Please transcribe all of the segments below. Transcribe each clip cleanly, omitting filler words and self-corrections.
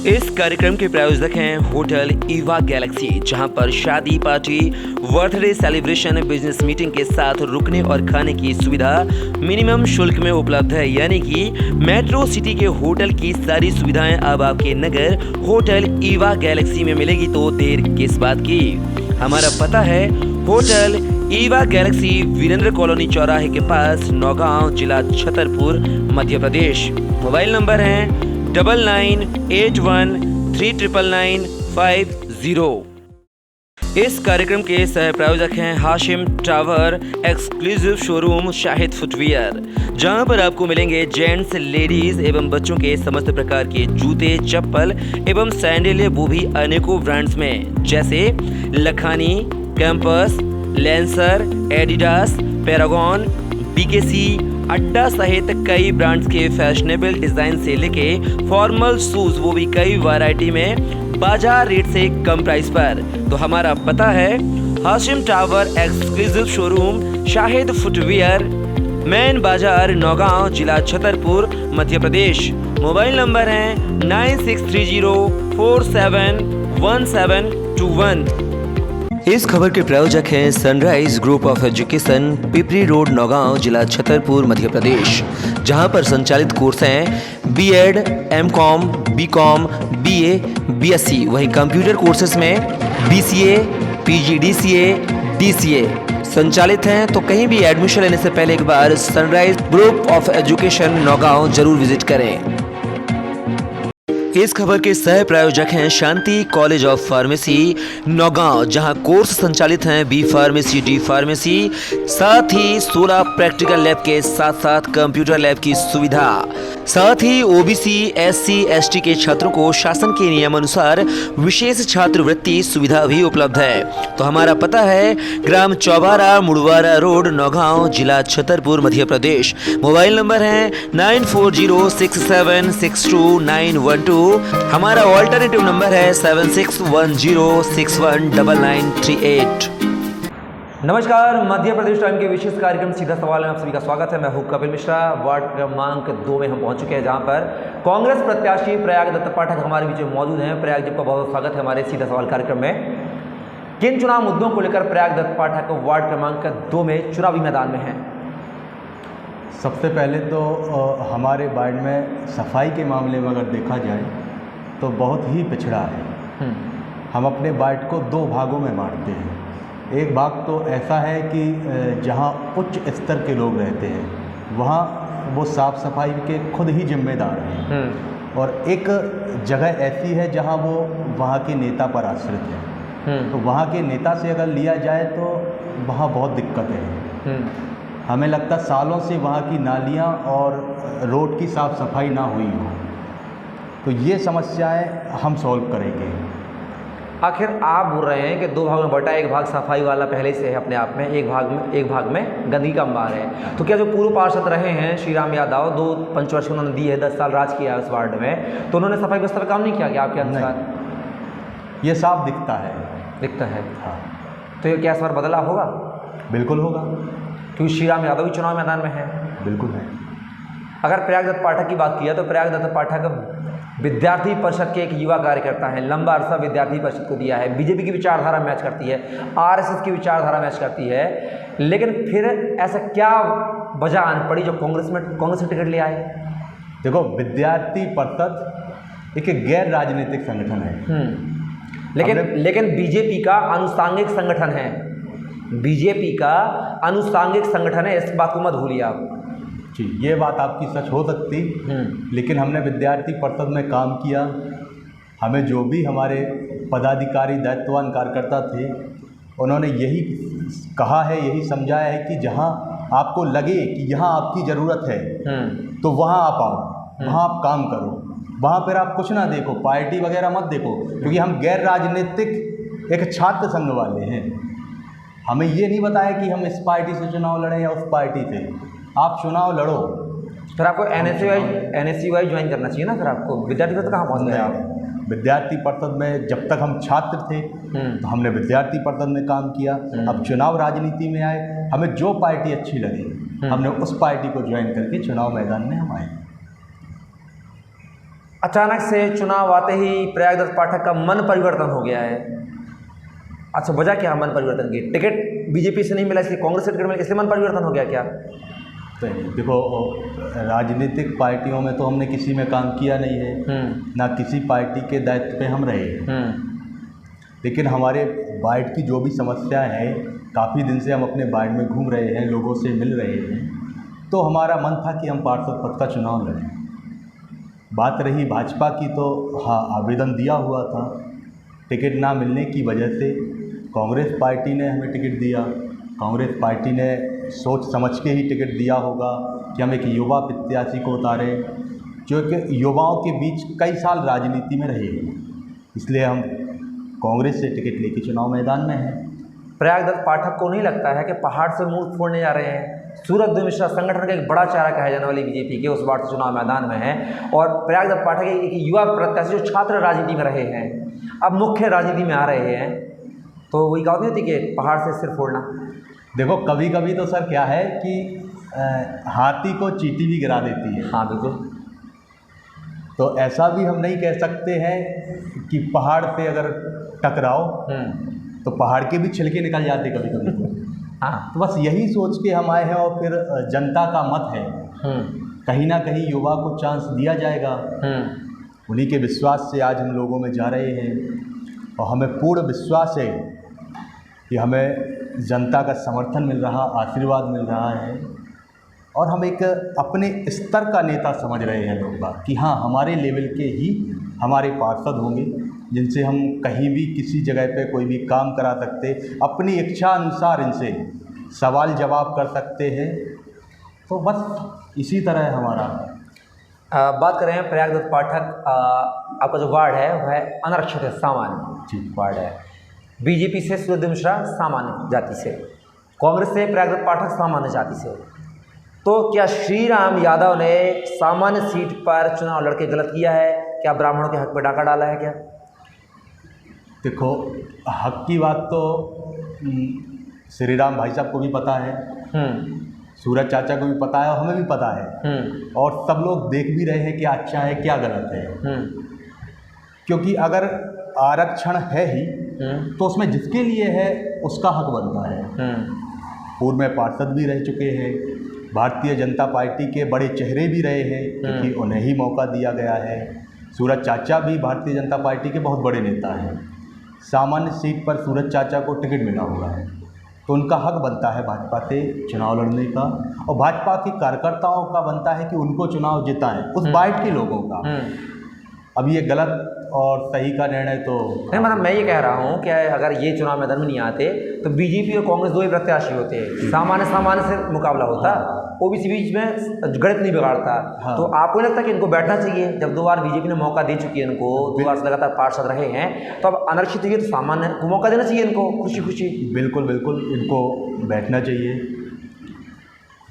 इस कार्यक्रम के प्रायोजक हैं होटल ईवा गैलेक्सी, जहां पर शादी party, birthday celebration, business meeting के साथ रुकने और खाने की सुविधा मिनिमम शुल्क में उपलब्ध है। यानी कि मेट्रो सिटी के होटल की सारी सुविधाएं अब आपके नगर होटल ईवा गैलेक्सी में मिलेगी, तो देर किस बात की। हमारा पता है hotel Eva Galaxy, Virendra colony चौराहे के पास, नौगांव, जिला छतरपुर, मध्य प्रदेश। मोबाइल नंबर है 9981399950। इस कार्यक्रम के सह प्रायोजक हैं Hashim tower exclusive showroom Shahid footwear, जहां पर आपको मिलेंगे जेंट्स, लेडीज एवं बच्चों के समस्त प्रकार के जूते, चप्पल एवं सैंडल, वो भी अनेकों ब्रांड्स में, जैसे Lakhani, campus, lancer, Adidas, Paragon, BKC, अड्डा सहित कई ब्रांड्स के फैशनेबल डिजाइन से लेके फॉर्मल शूज, वो भी कई वैरायटी में बाजार रेट से कम प्राइस पर। तो हमारा पता है Hashim tower exclusive showroom Shahid footwear, main बाजार, नौगांव, जिला छतरपुर, मध्य प्रदेश। मोबाइल नंबर है 9630471721। इस खबर के प्रायोजक हैं sunrise group of education, Pipri road, Naugaon, जिला छतरपुर, मध्य प्रदेश, जहां पर संचालित कोर्स हैं BEd, MCom, BCom, BA, BSc. वहीं कंप्यूटर कोर्सेज में बीसीए, पीजीडीसीए, डीसीए संचालित हैं। तो कहीं भी एडमिशन लेने से पहले एक बार sunrise group of education Naugaon जरूर विजिट करें। इस खबर के सह प्रायोजक हैं Shanti college of pharmacy, Naugaon, जहां कोर्स संचालित हैं बी फार्मेसी, डी फार्मेसी, साथ ही 16 प्रैक्टिकल लैब के साथ साथ कंप्यूटर लैब की सुविधा। साथ ही ओबीसी, एससी, एसटी के छात्रों को शासन के नियमानुसार विशेष छात्रवृत्ति सुविधा भी उपलब्ध है। तो हमारा पता है ग्राम चौबारा, मुड़वारा रोड, नौगांव, जिला छतरपुर, मध्य प्रदेश। मोबाइल नंबर है 9406762912। हमारा ऑल्टरनेटिव नंबर है 7610619938। नमस्कार, मध्य प्रदेश टाइम के विशेष कार्यक्रम सीधा सवाल में आप सभी का स्वागत है। मैं हूं कपिल मिश्रा। वार्ड क्रमांक 2 में हम पहुंच चुके हैं, जहां पर कांग्रेस प्रत्याशी प्रयाग दत्त पाठक हमारे बीच में मौजूद हैं। प्रयाग जी का बहुत स्वागत है हमारे सीधा सवाल कार्यक्रम में। किन चुनाव मुद्दों को लेकर प्रयाग दत्त पाठक वार्ड क्रमांक 2 में चुनावी मैदान में हैं? सबसे पहले तो हमारे वार्ड में सफाई के मामले में अगर देखा जाए तो बहुत ही पिछड़ा है। हम अपने वार्ड को 2 भागों में बांटते हैं। एक भाग तो ऐसा है कि जहां उच्च स्तर के लोग रहते हैं, वहां वो साफ़ सफाई के खुद ही जिम्मेदार हैं, और एक जगह ऐसी है जहां वो वहां के नेता पर आश्रित है। तो वहां के नेता से अगर लिया जाए तो वहां बहुत दिक्कतें हैं। हमें लगता सालों से वहाँ की नालियाँ और रोड की साफ़ सफाई ना हुई हो, तो ये समस्याएं हम सॉल्व करेंगे। आखिर आप बोल रहे हैं कि 2 भाग में बटा, एक भाग सफाई वाला पहले से है अपने आप में, एक भाग में गंदगी का अंबार है। तो क्या जो पूर्व पार्षद रहे हैं श्रीराम यादव, 2 पंचवर्ष उन्होंने दी है, 10 साल राज किया है उस वार्ड में, तो उन्होंने सफाई व्यवस्था पर काम नहीं किया क्या आपके अनुसार? ये साफ दिखता है। हाँ। तो ये क्या इस बार बदलाव होगा? बिल्कुल होगा, क्योंकि श्रीराम यादव भी चुनाव मैदान में है। बिल्कुल है। अगर प्रयाग दत्त पाठक की बात किया तो प्रयाग दत्त पाठक विद्यार्थी परिषद के एक युवा कार्यकर्ता हैं, लंबा अरसा विद्यार्थी परिषद को दिया है। बीजेपी की विचारधारा मैच करती है, आरएसएस की विचारधारा मैच करती है, लेकिन फिर ऐसा क्या वजह आन पड़ी जो कांग्रेस से टिकट ले आए? देखो, विद्यार्थी परिषद एक गैर राजनीतिक संगठन है, लेकिन बीजेपी का अनुषांगिक संगठन है। बीजेपी का अनुषांगिक संगठन है, इस बात को मत भूलिए आप। जी, ये बात आपकी सच हो सकती, लेकिन हमने विद्यार्थी परिषद में काम किया। हमें जो भी हमारे पदाधिकारी, दायित्ववान कार्यकर्ता थे, उन्होंने यही कहा है, यही समझाया है कि जहां आपको लगे कि यहां आपकी ज़रूरत है तो वहां आप आओ, वहां आप काम करो, वहां पर आप कुछ ना देखो, पार्टी वगैरह मत देखो, क्योंकि हम गैर राजनीतिक एक छात्र संघ वाले हैं। हमें ये नहीं बताया कि हम इस पार्टी से चुनाव लड़ें या उस पार्टी से। आप चुनाव लड़ो, फिर आपको एनएसयूआई ज्वाइन करना चाहिए ना। फिर आपको विद्यार्थी परिषद कहाँ पहुँच गए आप? विद्यार्थी परिषद में जब तक हम छात्र थे तो हमने विद्यार्थी परिषद में काम किया। अब चुनाव राजनीति में आए, हमें जो पार्टी अच्छी लगी हमने उस पार्टी को ज्वाइन करके चुनाव मैदान में हम आए। अचानक से चुनाव आते ही प्रयागदत्त पाठक का मन परिवर्तन हो गया है। अच्छा, वजह क्या है मन परिवर्तन की? टिकट बीजेपी से नहीं मिला इसलिए, कांग्रेस से टिकट मिला इसलिए मन परिवर्तन हो गया क्या? तो देखो, राजनीतिक पार्टियों में तो हमने किसी में काम किया नहीं है, ना किसी पार्टी के दायित्व पे हम रहे हैं। लेकिन हमारे वार्ड की जो भी समस्याएं हैं, काफ़ी दिन से हम अपने वार्ड में घूम रहे हैं, लोगों से मिल रहे हैं, तो हमारा मन था कि हम पार्षद पद का चुनाव लड़ें। बात रही भाजपा की, तो हाँ, आवेदन दिया हुआ था। टिकट ना मिलने की वजह से कांग्रेस पार्टी ने हमें टिकट दिया। कांग्रेस पार्टी ने सोच समझ के ही टिकट दिया होगा कि हम एक युवा प्रत्याशी को उतारें, जो कि युवाओं के बीच कई साल राजनीति में रहे हैं, इसलिए हम कांग्रेस से टिकट लेके चुनाव मैदान में हैं। प्रयागदत्त पाठक को नहीं लगता है कि पहाड़ से मूर्ख फोड़ने जा रहे हैं? सूरजदेव मिश्रा संगठन का एक बड़ा चेहरा कहा जाने वाली बीजेपी के, उस बार से चुनाव मैदान में है, और प्रयागदत्त पाठक एक युवा प्रत्याशी जो छात्र राजनीति में रहे हैं, अब मुख्य राजनीति में आ रहे हैं, तो वही बात नहीं होती कि पहाड़ से सिर फोड़ना? देखो, कभी कभी तो सर क्या है कि हाथी को चींटी भी गिरा देती है। हाँ बिल्कुल। तो ऐसा भी हम नहीं कह सकते हैं कि पहाड़ से अगर टकराओ तो पहाड़ के भी छिलके निकल जाते कभी कभी तो। हाँ, तो बस यही सोच के हम आए हैं, और फिर जनता का मत है, कहीं ना कहीं युवा को चांस दिया जाएगा। उन्हीं के विश्वास से आज हम लोगों में जा रहे हैं, और हमें पूर्ण विश्वास है कि हमें जनता का समर्थन मिल रहा, आशीर्वाद मिल रहा है, और हम एक अपने स्तर का नेता समझ रहे हैं लोग बात कि हाँ, हमारे लेवल के ही हमारे पार्षद होंगे, जिनसे हम कहीं भी किसी जगह पे कोई भी काम करा सकते, अपनी इच्छा अनुसार इनसे सवाल जवाब कर सकते हैं। तो बस इसी तरह है हमारा। बात करें प्रयागदत्त पाठक, आपका जो वार्ड है वह अनारक्षित है, सामान्य वार्ड है। बीजेपी से सूरजदेव मिश्रा सामान्य जाति से, कांग्रेस से प्रयागदत्त पाठक सामान्य जाति से। तो क्या श्री राम यादव ने सामान्य सीट पर चुनाव लड़के गलत किया है? क्या ब्राह्मणों के हक पर डाका डाला है क्या? देखो, हक की बात तो श्री राम भाई साहब को भी पता है, सूरज चाचा को भी पता है, और हमें भी पता है, और सब लोग देख भी रहे हैं क्या अच्छा है क्या गलत है। क्योंकि अगर आरक्षण है ही तो उसमें जिसके लिए है उसका हक बनता है। पूर्व में पार्षद भी रह चुके हैं, भारतीय जनता पार्टी के बड़े चेहरे भी रहे हैं, क्योंकि उन्हें ही मौका दिया गया है। सूरज चाचा भी भारतीय जनता पार्टी के बहुत बड़े नेता हैं। सामान्य सीट पर सूरज चाचा को टिकट मिला हुआ है, तो उनका हक बनता है भाजपा से चुनाव लड़ने का, और भाजपा के कार्यकर्ताओं का बनता है कि उनको चुनाव जिताएं, उस वार्ड के लोगों का। अब ये गलत और सही का निर्णय तो नहीं, मतलब मैं ये कह रहा हूँ कि अगर ये चुनाव मैदान में नहीं आते तो बीजेपी और कांग्रेस दो ही प्रत्याशी होते हैं, सामान्य से मुकाबला होता, ओबीसी बीच में गणित नहीं बिगाड़ता। हाँ। तो आपको लगता है कि इनको बैठना चाहिए? जब 2 बार बीजेपी ने मौका दे चुकी है इनको, 2 बार से लगातार पार्षद रहे हैं, तो अब अनारक्षित हुई तो सामान्य को मौका देना चाहिए इनको, खुशी खुशी। बिल्कुल बिल्कुल, इनको बैठना चाहिए,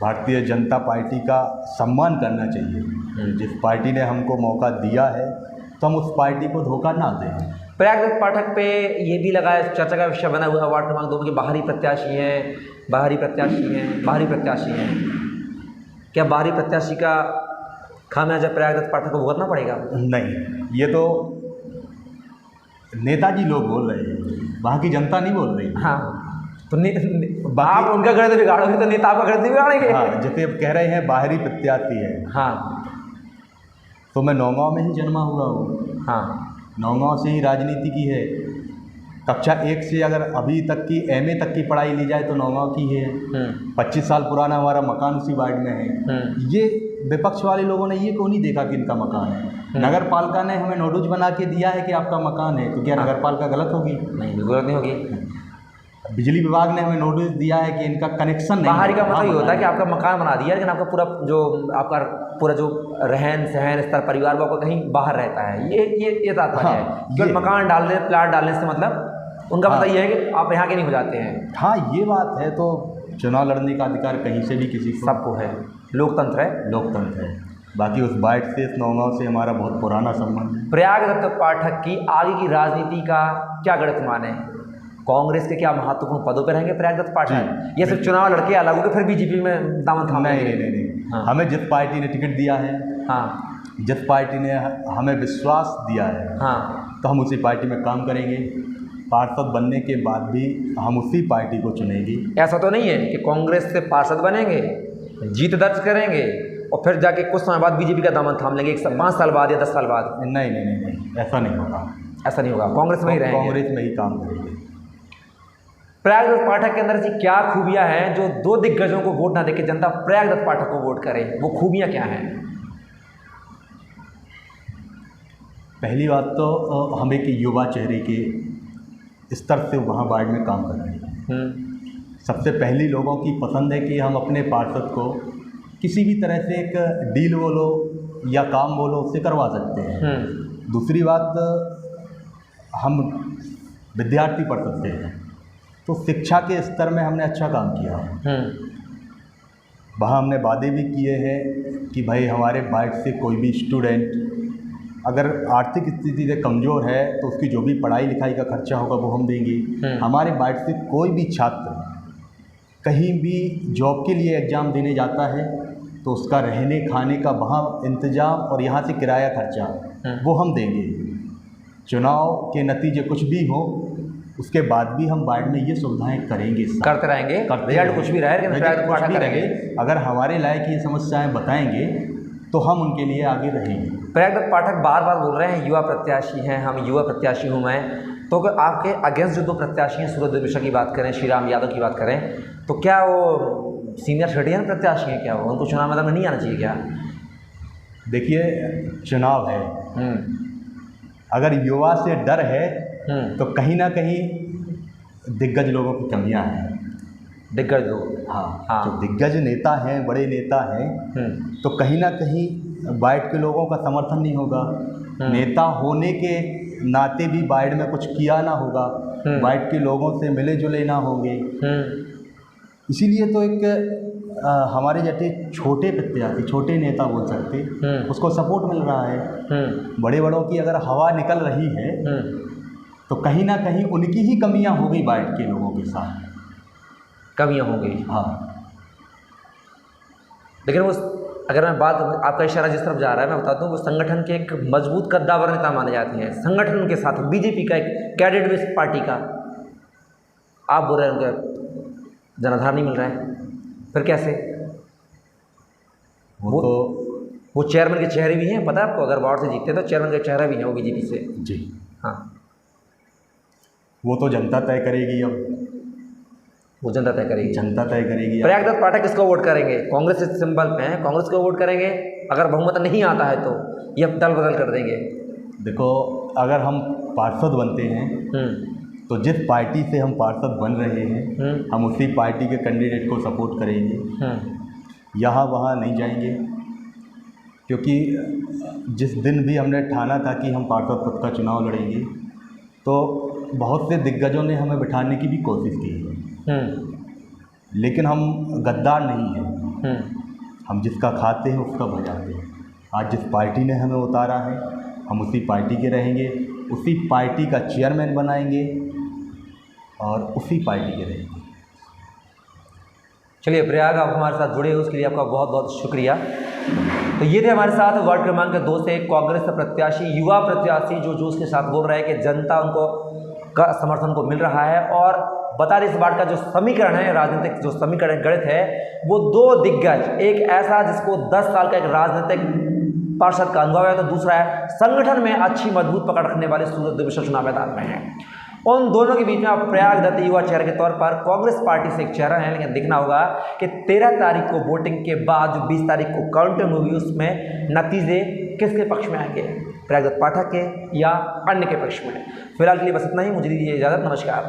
भारतीय जनता पार्टी का सम्मान करना चाहिए। जिस पार्टी ने हमको मौका दिया है तो हम उस पार्टी को धोखा ना दें। प्रयागदत्त पाठक पे ये भी लगा है, चर्चा का विषय बना हुआ वार्ड क्रमांक 2 के बाहरी प्रत्याशी हैं, बाहरी प्रत्याशी हैं। क्या बाहरी प्रत्याशी का खामियाजा प्रयागदत्त पाठक को भुगतना पड़ेगा? नहीं, ये तो नेताजी लोग बोल रहे हैं, वहाँ की जनता नहीं बोल रही। हाँ, तो आप उनका गणित बिगाड़ोगे तो नेता आपका गणित बिगाड़ेंगे। हाँ, जैसे अब कह रहे हैं बाहरी प्रत्याशी है। हाँ, तो मैं नौगांव में ही जन्मा हुआ हूँ। हाँ, नौगांव से ही राजनीति की है। कक्षा 1 से अगर अभी तक की MA तक की पढ़ाई ली जाए तो नौगांव की है। 25 साल पुराना हमारा मकान उसी वार्ड में है। ये विपक्ष वाले लोगों ने ये क्यों नहीं देखा कि इनका मकान है? नगर पालिका ने हमें नोटिस बना के दिया है कि आपका मकान है, तो क्या नगर पालिका गलत होगी? नहीं, गलत नहीं होगी। बिजली विभाग ने हमें नोटिस दिया है कि इनका कनेक्शन नहीं। बाहरी का मतलब ये होता है कि आपका मकान बना दिया, लेकिन आपका पूरा जो रहन सहन स्तर परिवार वो कहीं बाहर रहता है, ये तात्पर्य है। केवल मकान डालने, प्लाट डालने से मतलब उनका मतलब ये है कि आप यहाँ के नहीं हो जाते हैं। हाँ, ये बात है। तो चुनाव लड़ने का अधिकार कहीं से भी किसी को, सबको है, लोकतंत्र है। बाकी उस वार्ड से, इस नौगांव से हमारा बहुत पुराना संबंध है। प्रयागदत्त पाठक की आगे की राजनीति का क्या गणित माने? कांग्रेस के क्या महत्वपूर्ण पदों पर रहेंगे प्रयागदत्त पाठक? ये सिर्फ चुनाव लड़के अलग होकर फिर बीजेपी में दामन थाम? नहीं। हाँ। हमें जिस पार्टी ने टिकट दिया है, हाँ, जिस पार्टी ने हमें विश्वास दिया है हाँ, तो हम उसी पार्टी में काम करेंगे। पार्षद बनने के बाद भी हम उसी पार्टी को चुनेंगे। ऐसा तो नहीं है कि कांग्रेस से पार्षद बनेंगे, जीत दर्ज करेंगे और फिर जाके कुछ समय बाद बीजेपी का दामन थाम लेंगे, 5 साल बाद या 10 साल बाद? नहीं नहीं नहीं नहीं, ऐसा नहीं होगा। ऐसा नहीं होगा, कांग्रेस में ही रहेंगे, कांग्रेस में ही काम करेंगे। प्रयागदत्त पाठक के अंदर ऐसी क्या खूबियां हैं जो 2 दिग्गजों को वोट ना देके जनता प्रयागदत्त पाठक को वोट करे? वो खूबियां क्या हैं? पहली बात तो हम एक युवा चेहरे के स्तर से वहाँ वार्ड में काम कर रहे हैं। सबसे पहली लोगों की पसंद है कि हम अपने पार्षद को किसी भी तरह से एक डील बोलो या काम बोलो उससे करवा सकते हैं। दूसरी बात, हम विद्यार्थी परिषद से हैं तो शिक्षा के स्तर में हमने अच्छा काम किया है। वहाँ हमने वादे भी किए हैं कि भाई हमारे वार्ड से कोई भी स्टूडेंट अगर आर्थिक स्थिति से कमज़ोर है तो उसकी जो भी पढ़ाई लिखाई का खर्चा होगा वो हम देंगे। हमारे वार्ड से कोई भी छात्र कहीं भी जॉब के लिए एग्ज़ाम देने जाता है तो उसका रहने खाने का वहाँ इंतज़ाम और यहाँ से किराया खर्चा वो हम देंगे। चुनाव के नतीजे कुछ भी हो उसके बाद भी हम वार्ड में ये सुविधाएं करेंगे, करते रहेंगे, रिजल्ट कुछ भी रहे, कुछ भी रहे। अगर हमारे लायक ये समस्याएं बताएंगे तो हम उनके लिए आगे रहेंगे। प्रयागदत्त पाठक बार बार बोल रहे हैं युवा प्रत्याशी हैं हम, युवा प्रत्याशी हूँ मैं, तो अगर आपके अगेंस्ट जो 2 प्रत्याशी हैं, सूरज मिश्रा की बात करें, श्री राम यादव की बात करें, तो क्या वो सीनियर सिटीजन प्रत्याशी हैं? क्या वो उनको चुनाव मैदान में नहीं आना चाहिए क्या? देखिए, चुनाव है, अगर युवा से डर है तो कहीं ना कहीं दिग्गज लोगों की कमियां हैं। दिग्गज लोग, हाँ, जो दिग्गज नेता हैं, बड़े नेता हैं, तो कहीं ना कहीं वार्ड के लोगों का समर्थन नहीं होगा। नेता होने के नाते भी वार्ड में कुछ किया ना होगा, वार्ड के लोगों से मिले जुले ना होंगे। इसीलिए तो एक हमारे जैसे छोटे प्रत्याशी, छोटे नेता बोल सकते, उसको सपोर्ट मिल रहा है। बड़े बड़ों की अगर हवा निकल रही है तो कहीं ना कहीं उनकी ही कमियां हो गई वार्ड के लोगों के साथ, कमियां हो गई। हाँ, लेकिन वो अगर मैं बात, आपका इशारा जिस तरफ जा रहा है मैं बता दूं, वो संगठन के एक मजबूत कद्दावर नेता माने जाते हैं। संगठन के साथ बीजेपी का एक कैडेट बेस्ड पार्टी का, आप बोल रहे हैं उनका जनाधार नहीं मिल रहा है, फिर कैसे? वो चेयरमैन के चेहरे भी हैं, पता है आपको? अगर वार्ड से जीतते हैं तो चेयरमैन का चेहरा भी है वो बीजेपी से। जी हाँ, वो तो जनता तय करेगी। अब वो जनता तय करेगी, जनता तय करेगी। प्रयागदत्त पाठक किसको वोट करेंगे? कांग्रेस के सिंबल पे हैं, कांग्रेस को वोट करेंगे। अगर बहुमत नहीं आता है तो ये दल बदल कर देंगे। देखो, अगर हम पार्षद बनते हैं तो जिस पार्टी से हम पार्षद बन रहे हैं हम उसी पार्टी के कैंडिडेट को सपोर्ट करेंगे, यहाँ वहाँ नहीं जाएंगे। क्योंकि जिस दिन भी हमने ठाना था कि हम पार्षद पद का चुनाव लड़ेंगे तो बहुत से दिग्गजों ने हमें बिठाने की भी कोशिश की है, लेकिन हम गद्दार नहीं हैं। हम जिसका खाते हैं उसका बजाते हैं। आज जिस पार्टी ने हमें उतारा है हम उसी पार्टी के रहेंगे, उसी पार्टी का चेयरमैन बनाएंगे और उसी पार्टी के रहेंगे। चलिए प्रयाग, आप हमारे साथ जुड़े हो उसके लिए आपका बहुत बहुत शुक्रिया। तो ये थे हमारे साथ वार्ड क्रमांक 2 से कांग्रेस प्रत्याशी, युवा प्रत्याशी जो जोश के साथ बोल रहे हैं कि जनता उनको का समर्थन को मिल रहा है। और बता दें, इस वार्ड का जो समीकरण है, राजनीतिक जो समीकरण गणित है, वो 2 दिग्गज, एक ऐसा जिसको 10 साल का एक राजनीतिक पार्षद का अनुभव है, तो दूसरा है संगठन में अच्छी मजबूत पकड़ रखने वाले सूरज मिश्रा चुनाव मैदान में है। उन दोनों के बीच में आप प्रयागदत्त युवा चेहरे के तौर पर कांग्रेस पार्टी से एक चेहरा है, लेकिन देखना होगा कि 13 तारीख को वोटिंग के बाद जो 20 तारीख को काउंटिंग होगी उसमें नतीजे किसके पक्ष में आएंगे, प्रयागदत्त पाठक के या अन्य के पक्ष में। फिलहाल के लिए बस इतना ही, मुझे दीजिए इजाज़त, नमस्कार।